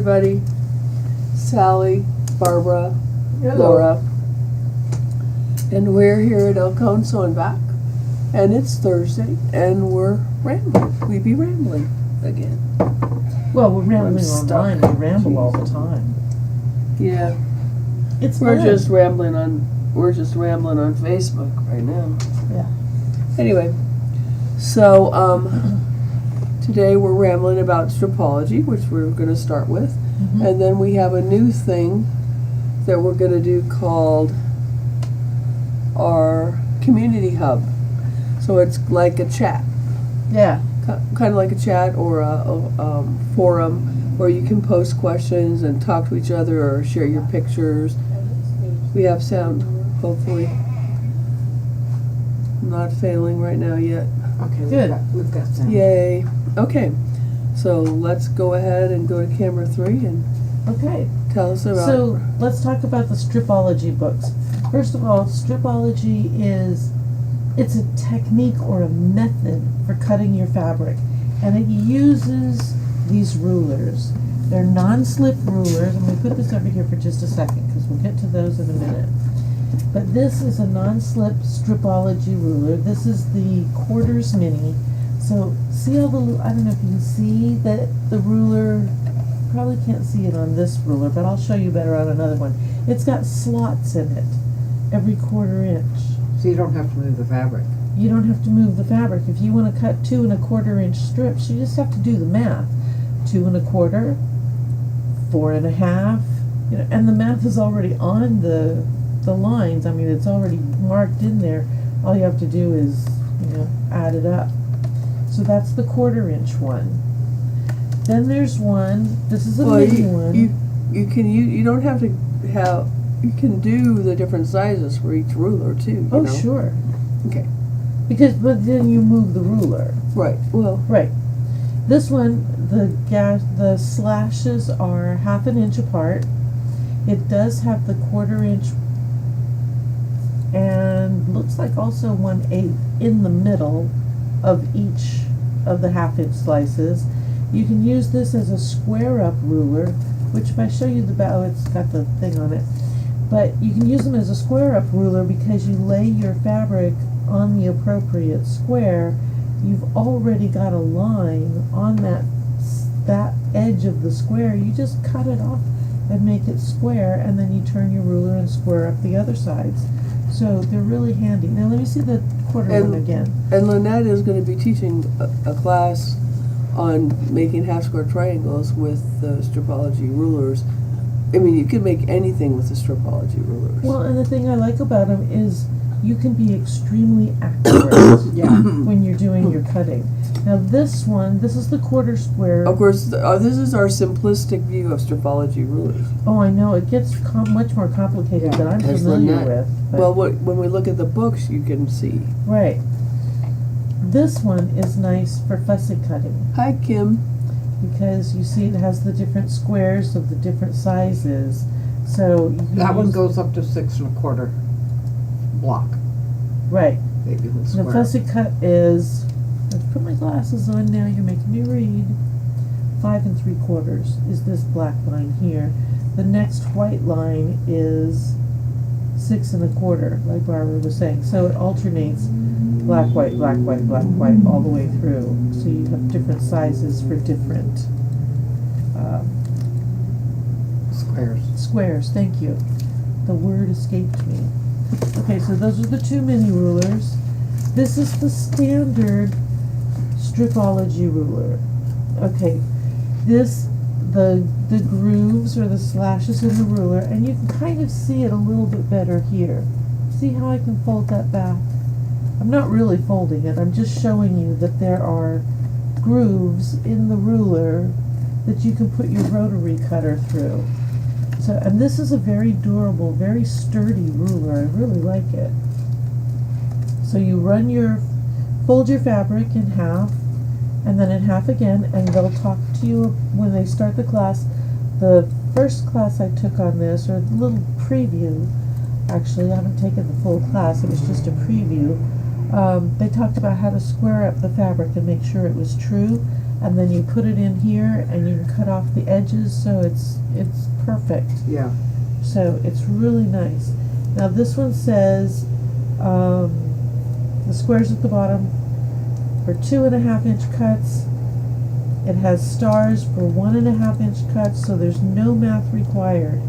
everybody. Sally, Barbara, Hello. Laura. And we're here at El Cajon Sewing Back. And it's Thursday, and we're rambling. We be rambling again. Well, we're rambling I'm stuck. online. We ramble all the time. Yeah. It's We're fun. just rambling on Facebook right now. Yeah. Anyway, so today we're rambling about stripology, which we're going to start with. Mm-hmm. And then we have a new thing that we're going to do called our community hub. So it's like a chat, Yeah. kind of like a chat or a forum where you can post questions and talk to each other or share your pictures. We have sound, hopefully. Not failing right now yet. Okay, Good. We've got sound. Yay. Okay. So let's go ahead and go to camera 3 and Okay. tell us about So let's talk about the Stripology books. First of all, Stripology it's a technique or a method for cutting your fabric, and it uses these rulers. They're non-slip rulers. I'm going to put this over here for just a second because we'll get to those in a minute. But this is a non-slip Stripology ruler. This is the quarters mini. So see all the, I don't know if you can see that the ruler, probably can't see it on this ruler, but I'll show you better on another one. It's got slots in it every 1/4 inch. So you don't have to move the fabric. You don't have to move the fabric. If you want to cut 2 1/4 inch strips, you just have to do the math. 2 1/4, 4 1/2, you know, and the math is already on the lines. I mean, it's already marked in there. All you have to do is, you know, add it up. So that's the 1/4 inch one. Then there's one. This is a mini one. You don't have to have. You can do the different sizes for each ruler too. You Oh, know? sure. Okay. But then you move the ruler. Right. Well. Right. This one, the slashes are 1/2 inch apart. It does have the 1/4 inch and looks like also 1/8 in the middle of each of the 1/2 inch slices. You can use this as a square up ruler, which if I show you the bow, it's got the thing on it. But you can use them as a square up ruler because you lay your fabric on the appropriate square. You've already got a line on that edge of the square. You just cut it off and make it square, and then you turn your ruler and square up the other sides. So they're really handy. Now let me see the 1/4 one again. And Lynette is going to be teaching a class on making half square triangles with the Stripology rulers. I mean, you can make anything with the Stripology rulers. Well, and the thing I like about them is you can be extremely accurate Yeah. when you're doing your cutting. Now this one, this is the 1/4 square. Of course, this is our simplistic view of Stripology rulers. Oh, I know, it gets much more complicated Yeah. than I'm As familiar Lynette. with. but- Well, when we look at the books, you can see. Right. This one is nice for fussy cutting Hi, Kim. because you see it has the different squares of the different sizes. So you can That one use- goes up to 6 1/4 block. right. Maybe with The square. fussy cut is, let's put my glasses on now, you're making me read. 5 3/4 is this black line here. The next white line is 6 1/4, like Barbara was saying. So it alternates black, white, black, white, black, white all the way through. So you have different sizes for different Squares. squares. Thank you. The word escaped me. Okay, so those are the 2 mini rulers. This is the standard Stripology ruler. Okay, the grooves or the slashes in the ruler, and you can kind of see it a little bit better here. See how I can fold that back? I'm not really folding it, I'm just showing you that there are grooves in the ruler that you can put your rotary cutter through. So, and this is a very durable, very sturdy ruler. I really like it. So you fold your fabric in half, and then in half again, and they'll talk to you when they start the class. The first class I took on this, or a little preview, actually, I haven't taken the full class, it was just a preview. They talked about how to square up the fabric and make sure it was true, and then you put it in here and you can cut off the edges, so it's perfect. Yeah. So it's really nice. Now this one says the squares at the bottom for 2.5 inch cuts. It has stars for 1.5 inch cuts, so there's no math required.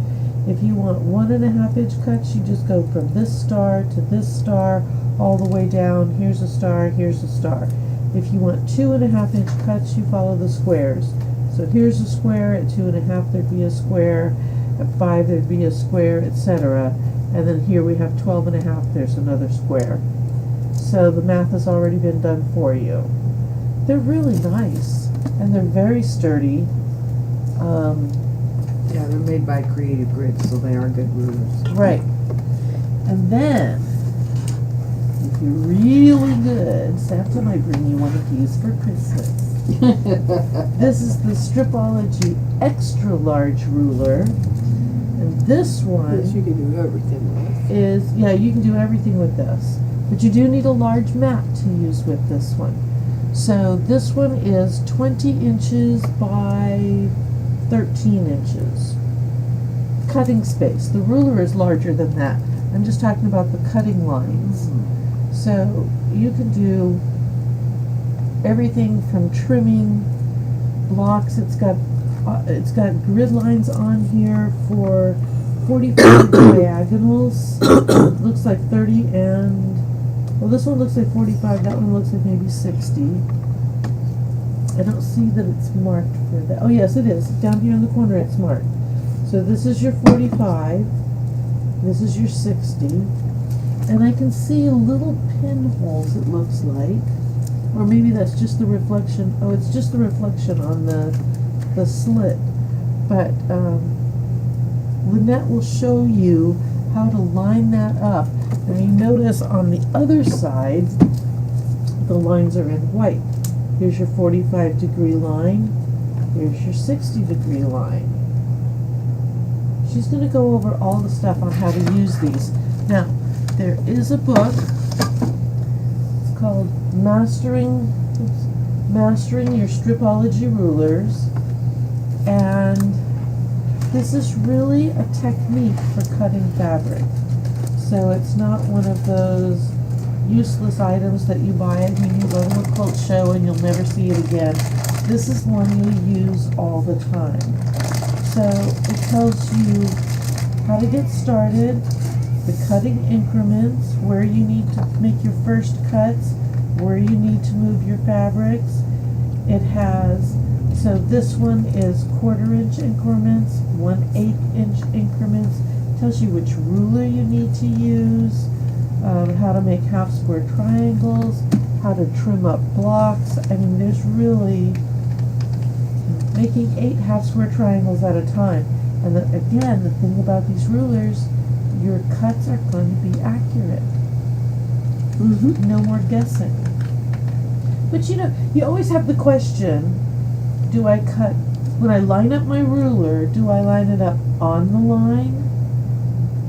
If you want 1.5 inch cuts, you just go from this star to this star all the way down. Here's a star, here's a star. If you want 2.5 inch cuts, you follow the squares. So here's a square, at 2.5 there'd be a square, at 5 there'd be a square, etc. And then here we have 12.5, there's another square. So the math has already been done for you. They're really nice, and they're very sturdy. Yeah, they're made by Creative Grids, so they are good rulers. Right. And then, if you're really good, Santa might bring you one of these for Christmas. This is the Stripology Extra Large Ruler. And this one Yes, you can do everything with. is, yeah, you can do everything with this. But you do need a large mat to use with this one. So this one is 20 inches by 13 inches. Cutting space. The ruler is larger than that. I'm just talking about the cutting lines. So you can do everything from trimming blocks. It's got grid lines on here for 45 diagonals. Looks like 30 and, well, this one looks like 45. That one looks like maybe 60. I don't see that it's marked for that. Oh yes, it is. Down here in the corner it's marked. So this is your 45. This is your 60. And I can see little pinholes, it looks like. Or maybe that's just the reflection. Oh, it's just the reflection on the slit. But Lynette will show you how to line that up. And you notice on the other side, the lines are in white. Here's your 45-degree line. Here's your 60-degree line. She's going to go over all the stuff on how to use these. Now, there is a book. It's called Mastering Your Stripology Rulers. And this is really a technique for cutting fabric. So it's not one of those useless items that you buy it when you go to a quilt show and you'll never see it again. This is one you use all the time. So it tells you how to get started, the cutting increments, where you need to make your first cuts, where you need to move your fabrics. It has, so this one is 1/4 inch increments, 1/8 inch increments. Tells you which ruler you need to use, how to make half square triangles, how to trim up blocks. I mean, there's really making 8 half square triangles at a time. And again, the thing about these rulers, your cuts are going to be accurate. Mm-hmm. No more guessing. But you know, you always have the question, do I cut, when I line up my ruler, do I line it up on the line?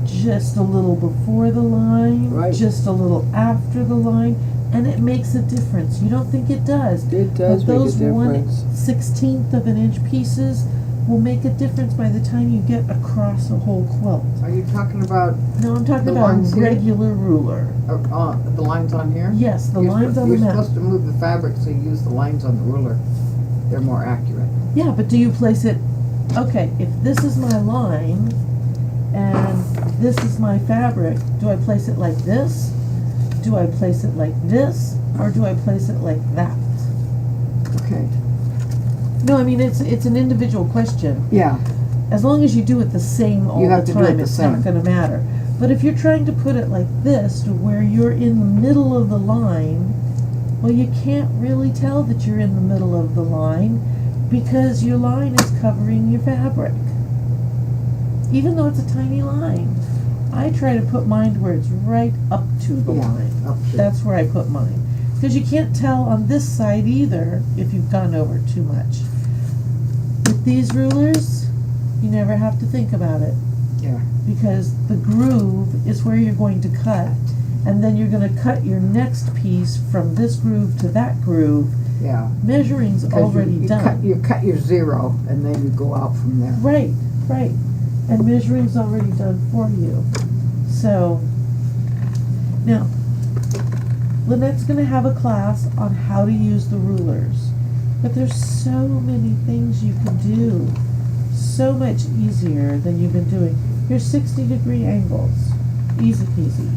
Just a little before the line, Right. just a little after the line, and it makes a difference. You don't think it does. It does But make a those difference. 1/16 of an inch pieces will make a difference by the time you get across a whole quilt. Are you talking about No, I'm talking The about lines a here? regular ruler. the lines on here? Yes, the You're lines on the You're map. supposed to move the fabric, so you use the lines on the ruler. They're more accurate. Yeah, but do you place it, okay, if this is my line and this is my fabric, do I place it like this? Do I place it like this? Or do I place it like that? Okay. No, I mean, it's an individual question. Yeah. As long as you do it the same all You have the to do it time, the it's not same. gonna matter. But if you're trying to put it like this, to where you're in the middle of the line, well, you can't really tell that you're in the middle of the line because your line is covering your fabric. Even though it's a tiny line. I try to put mine where it's right up to the Yeah, line. up to. That's where I put mine. Because you can't tell on this side either if you've gone over too much. With these rulers, you never have to think about it. Yeah. Because the groove is where you're going to cut, and then you're going to cut your next piece from this groove to that groove, Yeah. Measuring's 'Cause already you done. You cut your 0, and then you go out from there. Right, right. And measuring's already done for you. So, now, Lynette's going to have a class on how to use the rulers. But there's so many things you can do. So much easier than you've been doing. Here's 60-degree angles. Easy peasy.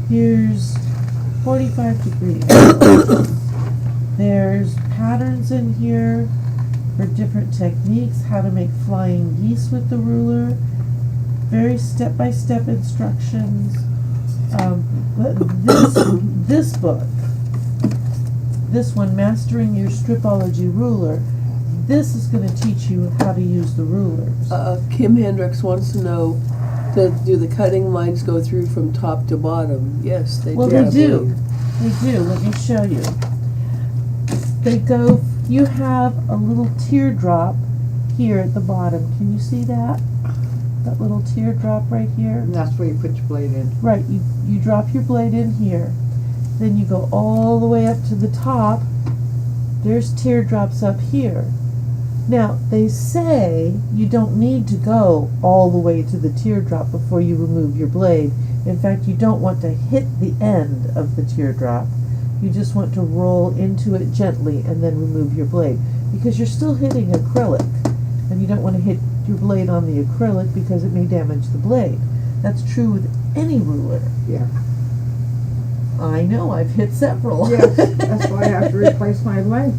Here's 45-degree angles. There's patterns in here for different techniques, how to make flying geese with the ruler, very step-by-step instructions. But this book, this one, Mastering Your Stripology Ruler, this is going to teach you how to use the rulers. Kim Hendricks wants to know, do the cutting lines go through from top to bottom? Yes, they do. Well, they do. They do. Let me show you. They go, you have a little teardrop here at the bottom. Can you see that? That little teardrop right here? And that's where you put your blade in. Right, you drop your blade in here. Then you go all the way up to the top. There's teardrops up here. Now, they say you don't need to go all the way to the teardrop before you remove your blade. In fact, you don't want to hit the end of the teardrop. You just want to roll into it gently and then remove your blade, because you're still hitting acrylic, and you don't want to hit your blade on the acrylic because it may damage the blade. That's true with any ruler. Yeah. I know, I've hit several. Yes, that's why I have to replace my blade.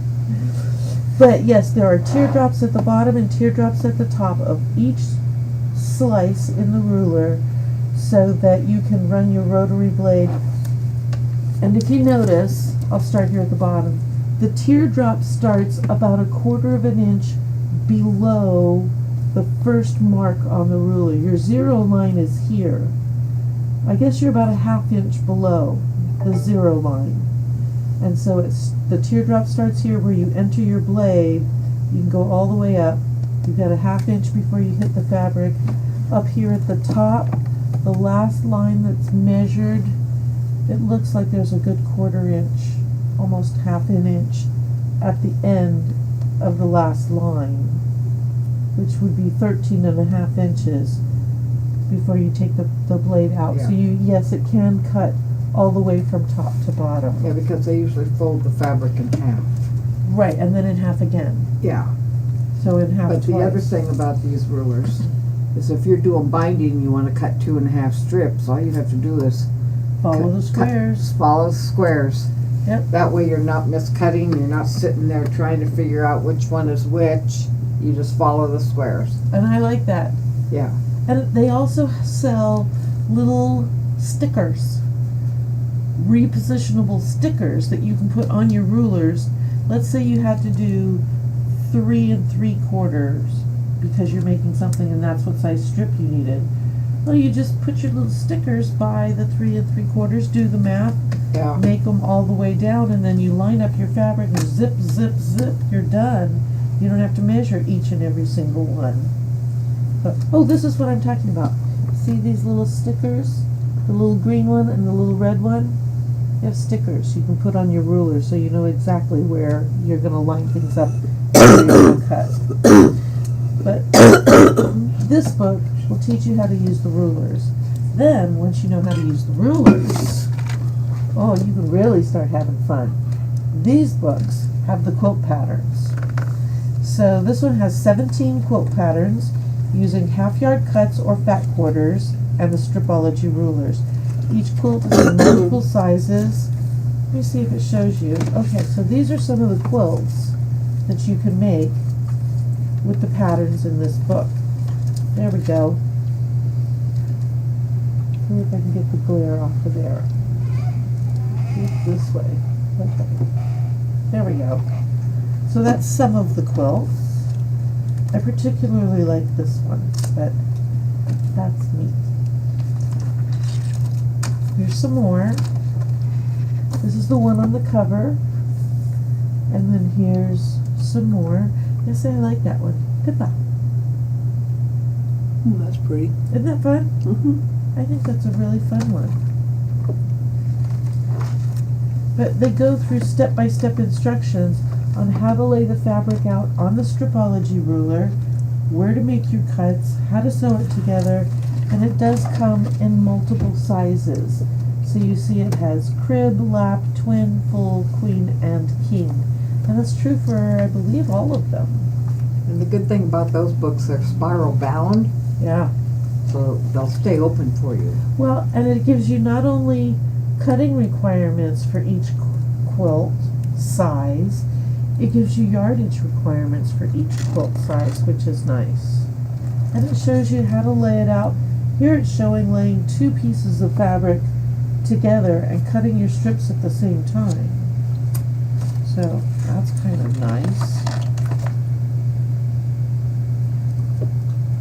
But yes, there are teardrops at the bottom and teardrops at the top of each slice in the ruler so that you can run your rotary blade. And if you notice, I'll start here at the bottom, the teardrop starts about 1/4 of an inch below the first mark on the ruler. Your 0 line is here. I guess you're about 1/2 inch below the 0 line. And so it's the teardrop starts here where you enter your blade. You can go all the way up. You've got 1/2 inch before you hit the fabric. Up here at the top, the last line that's measured, it looks like there's a good 1/4 inch, almost 1/2 an inch at the end of the last line, which would be 13.5 inches before you take the blade out. Yeah. So yes, it can cut all the way from top to bottom. Yeah, because they usually fold the fabric in half. Right, and then in half again. Yeah. So in half But twice. the other thing about these rulers is if you're doing binding, you want to cut 2.5 strips, all you have to do is Follow the squares. follow the squares. Yep. That way you're not miscutting, you're not sitting there trying to figure out which one is which. You just follow the squares. And I like that. Yeah. And they also sell little stickers, repositionable stickers that you can put on your rulers. Let's say you had to do 3 3/4 because you're making something and that's what size strip you needed. Well, you just put your little stickers by the 3 3/4, do the math, Yeah. make them all the way down, and then you line up your fabric and zip, zip, zip, you're done. You don't have to measure each and every single one. But, oh, this is what I'm talking about. See these little stickers? The little green one and the little red one? You have stickers you can put on your ruler so you know exactly where you're going to line things up and where you're going to cut. But this book will teach you how to use the rulers. Then, once you know how to use the rulers, oh, you can really start having fun. These books have the quilt patterns. So this one has 17 quilt patterns using half-yard cuts or fat quarters and the Stripology rulers. Each quilt is in multiple sizes. Let me see if it shows you. Okay, so these are some of the quilts that you can make with the patterns in this book. There we go. See if I can get the glare off of there. This way. Okay. There we go. So that's some of the quilts. I particularly like this one, but that's neat. Here's some more. This is the one on the cover. And then here's some more. Yes, I like that one. Pippa. That's pretty. Isn't that fun? Mm-hmm. I think that's a really fun one. But they go through step-by-step instructions on how to lay the fabric out on the Stripology ruler, where to make your cuts, how to sew it together, and it does come in multiple sizes. So you see it has crib, lap, twin, full, queen, and king. And that's true for, I believe, all of them. And the good thing about those books, they're spiral bound, Yeah. so they'll stay open for you. Well, and it gives you not only cutting requirements for each quilt size, it gives you yardage requirements for each quilt size, which is nice. And it shows you how to lay it out. Here it's showing laying two pieces of fabric together and cutting your strips at the same time. So that's kind of nice.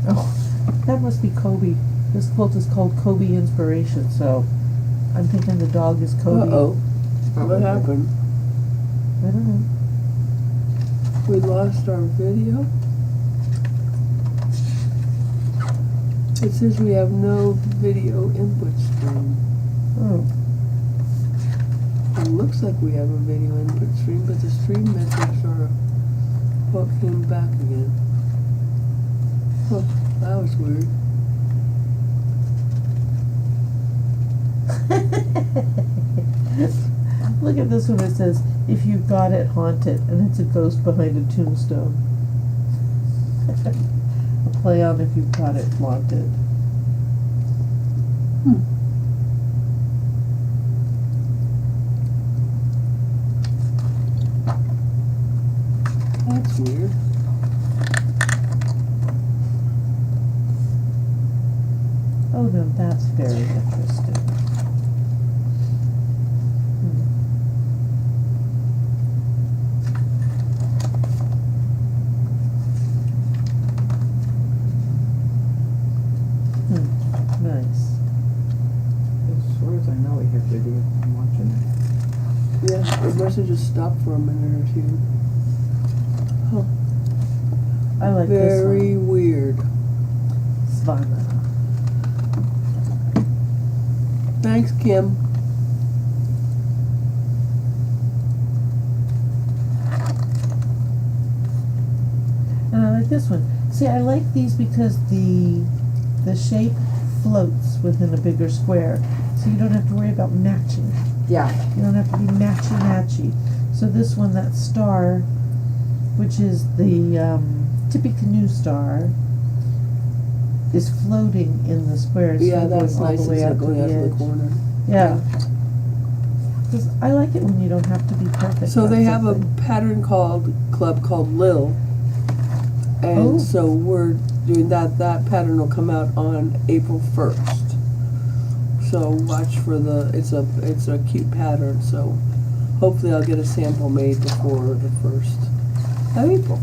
Oh, that must be Kobe. This quilt is called Kobe Inspiration, so I'm thinking the dog is Kobe. Uh-oh. What happened? I don't know. We lost our video? It says we have no video input stream. Oh, It looks like we have a video input stream, but the stream message sort of came back again. Huh, that was weird. look at this one. It says, "If you got it, haunt it," and it's a ghost behind a tombstone. A play on "If you got it, flaunt it." That's weird. Oh, no, that's very interesting. Nice. As far as I know, we have video. I'm watching it. Yeah, it must have just stopped for a minute or two. Huh. I like this Very one. weird. Svana. Thanks, Kim. And I like this one. See, I like these because the shape floats within a bigger square, so you don't have to worry about matching. Yeah, You don't have to be matchy-matchy. So this one, that star, which is the Tippy Canoe star, is floating in the square. It's Yeah, not that's going all nice the way instead out of to going the out to the edge. corner. Yeah. Because I like it when you don't have to be perfect. So on they have a something. pattern club called Lil, and Oh. so we're doing that. That pattern will come out on April 1st. So watch for it's a cute pattern. So hopefully I'll get a sample made before the 1st of April.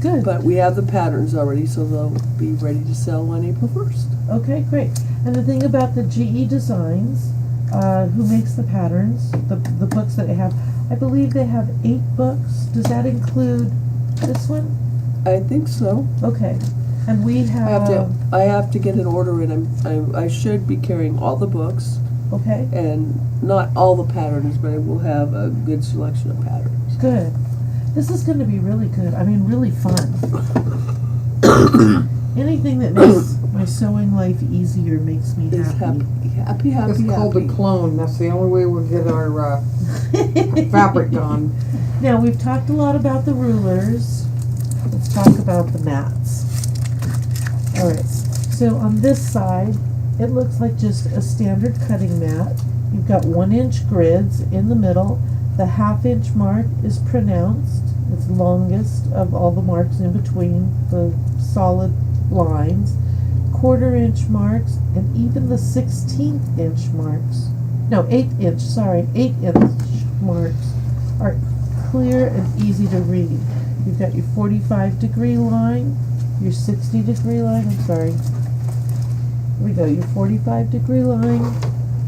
Good. But we have the patterns already, so they'll be ready to sell on April 1st. Okay, great. And the thing about the GE Designs, who makes the patterns, the books that they have, I believe they have 8 books. Does that include this one? I think so. Okay. And we have, I have to get an order in. I should be carrying all the books okay, and not all the patterns, but I will have a good selection of patterns. good. This is going to be really good. I mean, really fun. Anything that makes my sewing life easier makes me It's happy. happy. it's called a clone. That's the only way we'll get our fabric done. Now, we've talked a lot about the rulers. Let's talk about the mats. All right, so on this side, it looks like just a standard cutting mat. You've got 1-inch grids in the middle. The 1/2-inch mark is pronounced. It's longest of all the marks in between the solid lines. 1/4-inch marks, and even the 16th-inch marks. No, 8-inch, sorry, 8-inch marks are clear and easy to read. You've got your 45-degree line, your 60-degree line, I'm sorry. Here we go, your 45-degree line,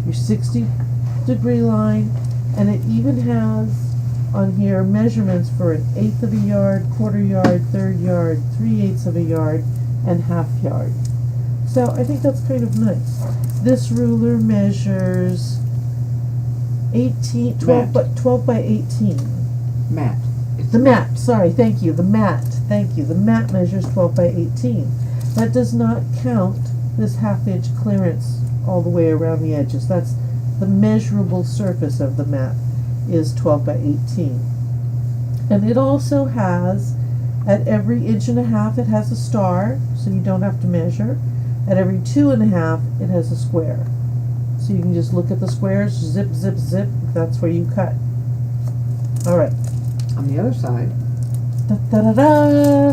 your 60-degree line, and it even has on here measurements for 1/8 of a yard, 1/4 yard, 1/3 yard, 3/8 of a yard, and 1/2 yard. So I think that's kind of nice. This ruler measures 18, 12 by, Mat. 12 by 18. Mat. It's The mat, sorry, thank you, the mat, thank you. The mat measures 12 by 18. That does not count this half-inch clearance all the way around the edges. That's the measurable surface of the mat is 12 by 18. And it also has, at every 1.5 inches, it has a star, so you don't have to measure. At every 2.5 inches, it has a square. So you can just look at the squares, zip, zip, zip, that's where you cut. All right. on the other side. Da, da, da, da.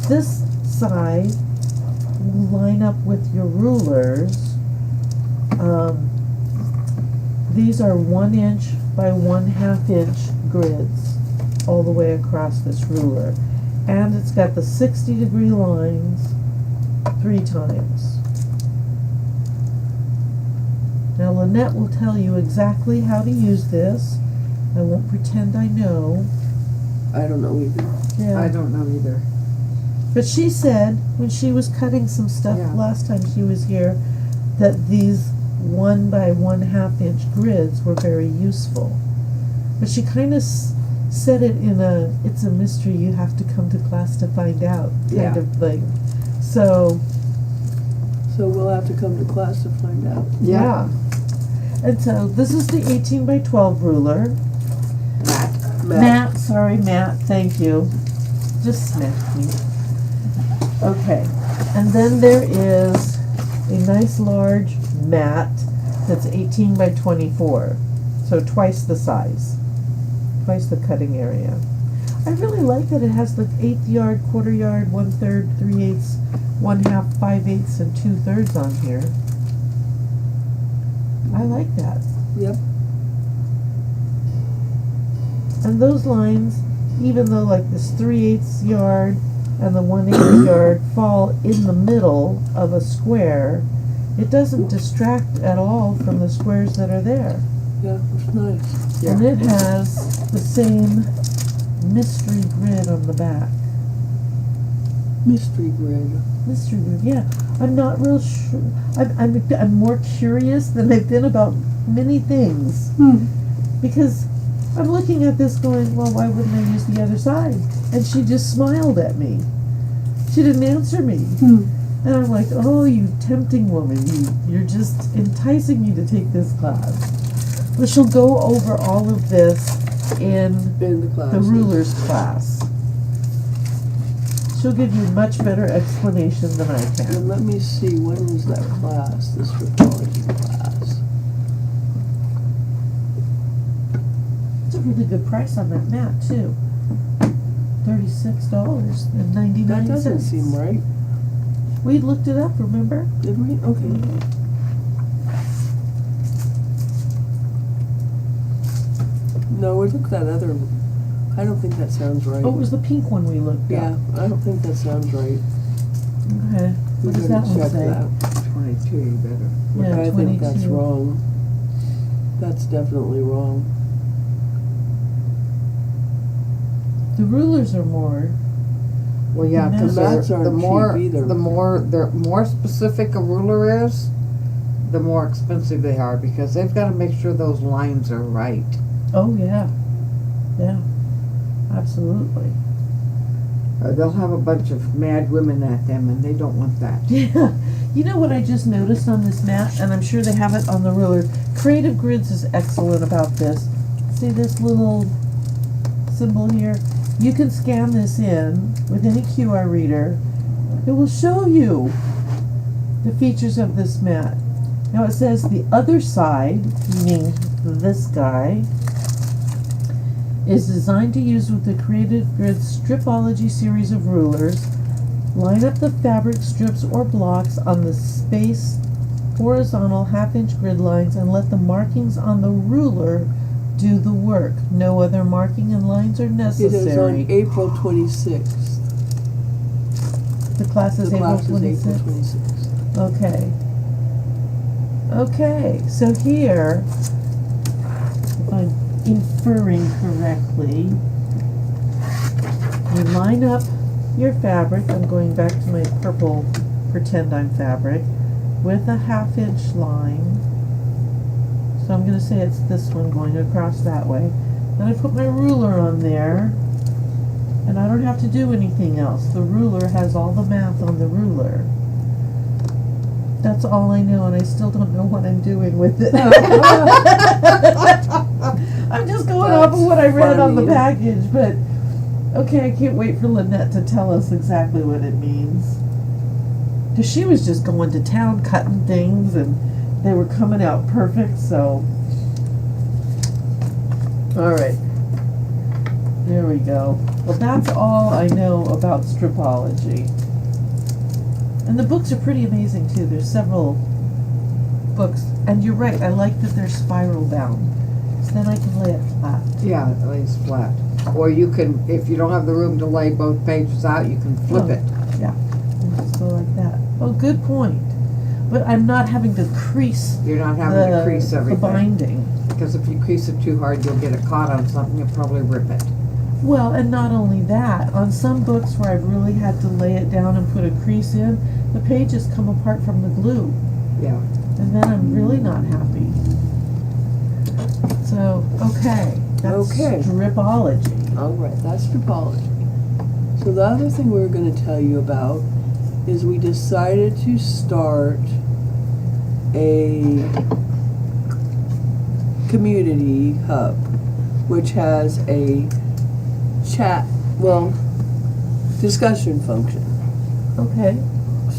This side will line up with your rulers. These are 1 inch by 1/2 inch grids all the way across this ruler. And it's got the 60-degree lines 3 times. Now Lynette will tell you exactly how to use this. I won't pretend I know. I don't know either. Yeah. I don't know either. But she said when she was cutting some stuff Yeah. last time she was here that these 1 by 1/2 inch grids were very useful. But she kind of said it in a, it's a mystery, you have to come to class to find out kind Yeah. of thing. So, So we'll have to come to class to find out. yeah. And so this is the 18 by 12 ruler. Matt, sorry, Matt, thank you. Just smacked me. Okay, and then there is a nice large mat that's 18 by 24, so twice the size, twice the cutting area. I really like that it has the 1/8 yard, 1/4 yard, 1/3, 3/8, 1/2, 5/8, and 2/3 on here. I like that. Yep. And those lines, even though like this 3/8 yard and the 1/8 yard fall in the middle of a square, it doesn't distract at all from the squares that are there. Yeah, it's nice. Yeah. And it has the same mystery grid on the back. Mystery grid. Mystery grid, yeah. I'm not real sure. I'm more curious than I've been about many things. Because I'm looking at this going, well, why wouldn't I use the other side? And she just smiled at me. She didn't answer me. And I'm like, oh, you tempting woman. You're just enticing me to take this class. But she'll go over all of this in In the class. the rulers class. She'll give you much better explanation than I And can. let me see, when is that class, the Stripolology class? It's a really good price on that mat, too. $36.99. That doesn't seem right. We looked it up, remember? Did we? Okay. No, we looked that other, I don't think that sounds right. Oh, it was the pink one we looked Yeah, at. I don't think that sounds right. Okay. We What does better that one check say? that. 22, you better. Yeah, I think that's 22. wrong. That's definitely wrong. The rulers are more. Well, yeah, The because mats the aren't more, cheap either. the more specific a ruler is, the more expensive they are, because they've got to make sure those lines are right. Oh, yeah. Yeah. Absolutely. Or they'll have a bunch of mad women at them, and they don't want that. Yeah. You know what I just noticed on this mat, and I'm sure they have it on the ruler. Creative Grids is excellent about this. See this little symbol here? You can scan this in with any QR reader. It will show you the features of this mat. Now it says the other side, meaning this guy, is designed to use with the Creative Grids Stripology series of rulers. Line up the fabric strips or blocks on the space horizontal 1/2 inch grid lines and let the markings on the ruler do the work. No other marking and lines are It is on necessary. April 26th. The class is The April class is April 26th. 26th. Okay. Okay, so here, if I'm inferring correctly, you line up your fabric, I'm going back to my purple pretend I'm fabric, with a 1/2 inch line. So I'm gonna say it's this one going across that way. Then I put my ruler on there, and I don't have to do anything else. The ruler has all the math on the ruler. That's all I know, and I still don't know what I'm doing with it. I'm just going off of what I read on the funny. package, but okay, I can't wait for Lynette to tell us exactly what it means. Because she was just going to town cutting things, and they were coming out perfect, so. Alright. There we go. Well, that's all I know about stripology. And the books are pretty amazing, too. There's several books. And you're right, I like that they're spiral bound. So then I can lay it flat. Yeah, it lays flat. Or you can, if you don't have the room to lay both pages out, you can flip it. Yeah. And just go like that. Oh, good point. But I'm not having to crease You're not having to crease the everything. binding. Because if you crease it too hard, you'll get it caught on something, you'll probably rip it. Well, and not only that, on some books where I've really had to lay it down and put a crease in, the pages come apart from the glue. Yeah. And then I'm really not happy. So, okay. That's Okay. stripology. All right, that's stripology. So the other thing we were going to tell you about is we decided to start a community hub, which has a chat, discussion function. Okay.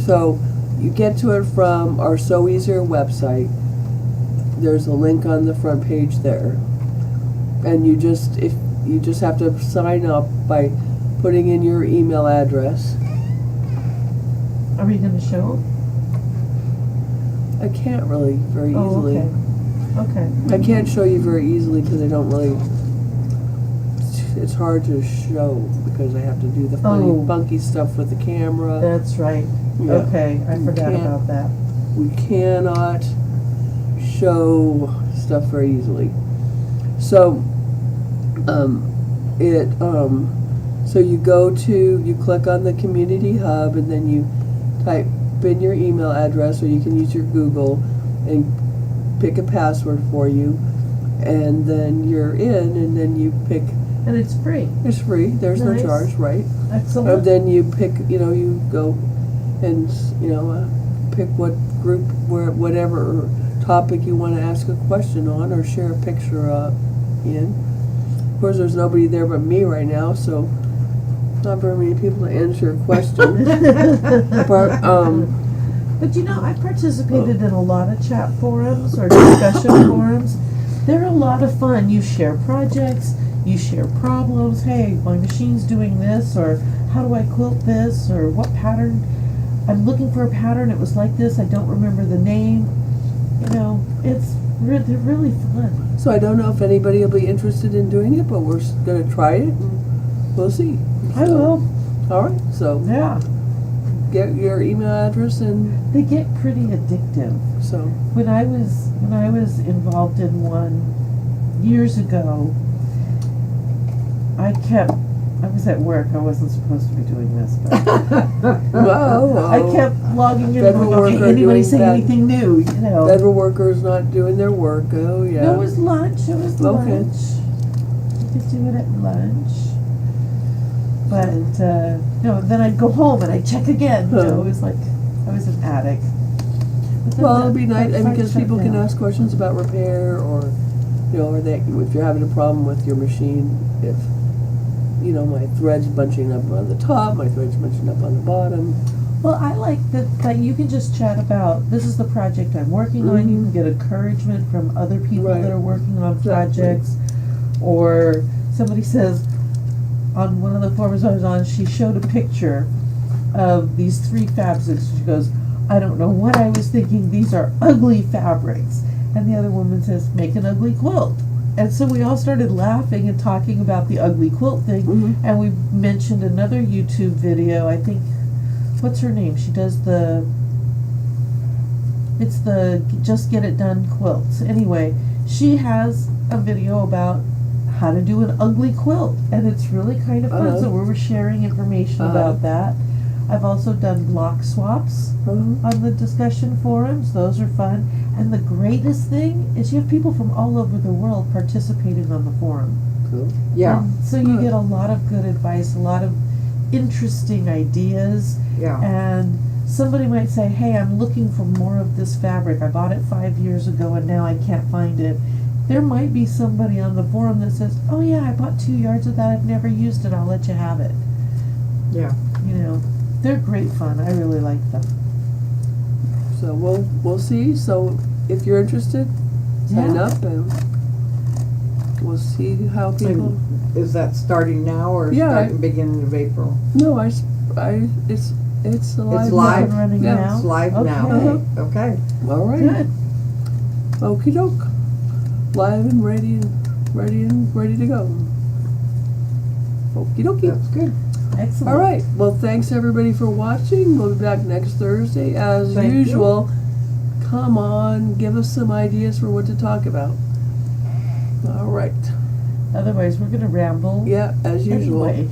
So you get to it from our So Easier website. There's a link on the front page there. And you just have to sign up by putting in your email address. Are we going to show? I can't really very Oh, easily. okay. I can't show you very easily because I don't really. It's hard to show because I have to do the funky stuff with the camera. That's right. Yeah. Okay, I forgot can't- about that. We cannot show stuff very easily. So, so you you click on the community hub and then you type in your email address, or you can use your Google and pick a password for you, and then you're in, and then you pick. And it's free. It's free. There's Nice. no charge, right? Excellent. Then you pick. You go and pick what group, whatever topic you want to ask a question on or share a picture in. Of course, there's nobody there but me right now, so not very many people to answer a question. But But I participated in a lot of chat forums or discussion forums. They're a lot of fun. You share projects, you share problems. Hey, my machine's doing this, or how do I quilt this, or what pattern? I'm looking for a pattern. It was like this. I don't remember the name. They're really fun. so I don't know if anybody will be interested in doing it, but we're going to try it, and we'll see. I will. All right. So Yeah. get your email address, and They get pretty addictive. so. When I was involved in one years ago, I was at work. I wasn't supposed to be doing this, but Whoa. I kept logging in. Federal Going, worker okay, anybody doing say that. anything new? Federal workers not doing their work. Oh yeah. No, it was lunch. It was Okay. lunch. You could do it at lunch. But then I'd go home and I'd check again. It was like I was an addict. But then Well, that- it'd be nice, that and site because shut people can down. ask questions about repair, or if you're having a problem with your machine, if my thread's bunching up on the top, my thread's bunching up on the bottom. Well, I like that you can just chat about, this is the project I'm working on. You can get encouragement from other people Right. that are working on Exactly. projects. Or somebody says, on one of the forums I was on, she showed a picture of these 3 fabrics. She goes, I don't know what I was thinking. These are ugly fabrics. And the other woman says, make an ugly quilt. And so we all started laughing and talking about the ugly quilt thing. Mhm. And we mentioned another YouTube video. I think, what's her name? She does it's the Just Get It Done quilts. Anyway, she has a video about how to do an ugly quilt. And it's really kind of fun. Uh-huh. So we were sharing information about that. I've also done block swaps Uh-huh. on the discussion forums. Those are fun. And the greatest thing is you have people from all over the world participating on the forum. Cool. Yeah, And so you Good. get a lot of good advice, a lot of interesting ideas. yeah, And somebody might say, hey, I'm looking for more of this fabric. I bought it 5 years ago and now I can't find it. There might be somebody on the forum that says, oh yeah, I bought 2 yards of that. I've never used it. I'll let you have it. yeah. You know, they're great fun. I really like them. So we'll see. So if you're interested, sign Yeah. up and we'll see how people. And is that starting now or Yeah, starting beginning of April? No, it's live. It's live? Up and running Yeah. now. It's live now. Okay. Okay. Now. All right. Good. Okie doke. Live and ready to go. Okie dokie. That's good. Excellent. All right. Well, thanks everybody for watching. We'll be back next Thursday as Thank you. usual. Come on, give us some ideas for what to talk about. All right. Otherwise, we're going to ramble. Yeah, as usual. Anyway.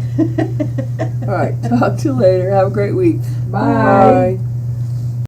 All right. Talk to you later. Have a great week. Bye. Bye.